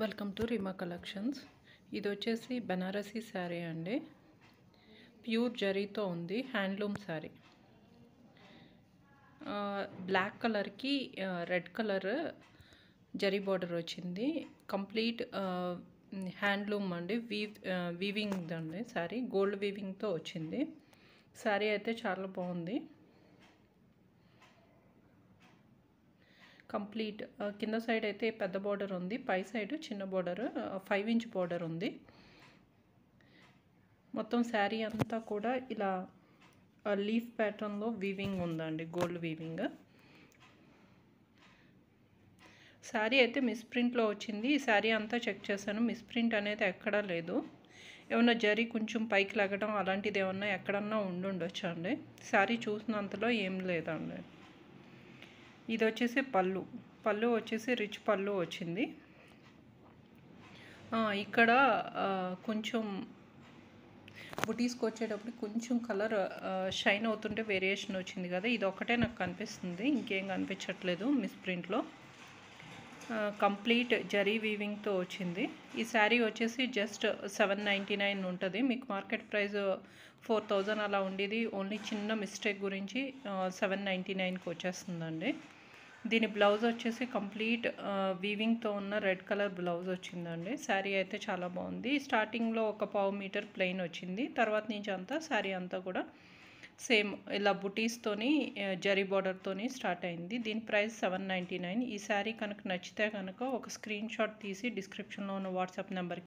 Welcome to Reema collections. ఇది వచ్చేసి బనారసీ శారీ అండి. ప్యూర్ జరీతో ఉంది, హ్యాండ్లూమ్ శారీ. బ్లాక్ కలర్కి రెడ్ కలర్ జరీ బార్డర్ వచ్చింది. కంప్లీట్ హ్యాండ్లూమ్ అండి, వీవింగ్ అండి శారీ. గోల్డ్ వీవింగ్తో వచ్చింది. శారీ అయితే చాలా బాగుంది. కంప్లీట్ కింద సైడ్ అయితే పెద్ద బార్డర్ ఉంది, పై సైడ్ చిన్న బార్డర్ 5 ఇంచ్ బార్డర్ ఉంది. మొత్తం శారీ అంతా కూడా ఇలా లీఫ్ ప్యాటర్న్లో వీవింగ్ ఉందండి, గోల్డ్ వీవింగ్. శారీ అయితే మిస్ ప్రింట్లో వచ్చింది. ఈ శారీ అంతా చెక్ చేశాను, మిస్ ప్రింట్ అనేది ఎక్కడా లేదు. ఏమన్నా జరీ కొంచెం పైకి లగడం అలాంటిది ఏమన్నా ఎక్కడన్నా ఉండుండొచ్చు అండి. శారీ చూసినంతలో ఏం లేదండి. ఇది వచ్చేసి పళ్ళు వచ్చేసి రిచ్ పళ్ళు వచ్చింది. ఇక్కడ కొంచెం బుటీస్కి వచ్చేటప్పుడు కొంచెం కలర్ షైన్ అవుతుంటే వేరియేషన్ వచ్చింది కదా, ఇది ఒకటే నాకు కనిపిస్తుంది, ఇంకేం కనిపించట్లేదు మిస్ ప్రింట్లో. కంప్లీట్ జరీ వీవింగ్తో వచ్చింది. ఈ శారీ వచ్చేసి జస్ట్ 799 ఉంటుంది. మీకు మార్కెట్ ప్రైస్ 4000 అలా ఉండేది. ఓన్లీ చిన్న మిస్టేక్ గురించి 799కి వచ్చేస్తుందండి. దీని బ్లౌజ్ వచ్చేసి కంప్లీట్ వీవింగ్తో ఉన్న రెడ్ కలర్ బ్లౌజ్ వచ్చిందండి. శారీ అయితే చాలా బాగుంది. స్టార్టింగ్లో ఒక 1/2 మీటర్ ప్లెయిన్ వచ్చింది, తర్వాత నుంచి అంతా శారీ అంతా కూడా సేమ్ ఇలా బుటీస్తోని జరీ బార్డర్తోని స్టార్ట్ అయింది. దీని ప్రైస్ 799. ఈ శారీ కనుక నచ్చితే కనుక ఒక స్క్రీన్ షాట్ తీసి డిస్క్రిప్షన్లో ఉన్న వాట్సాప్ నెంబర్కి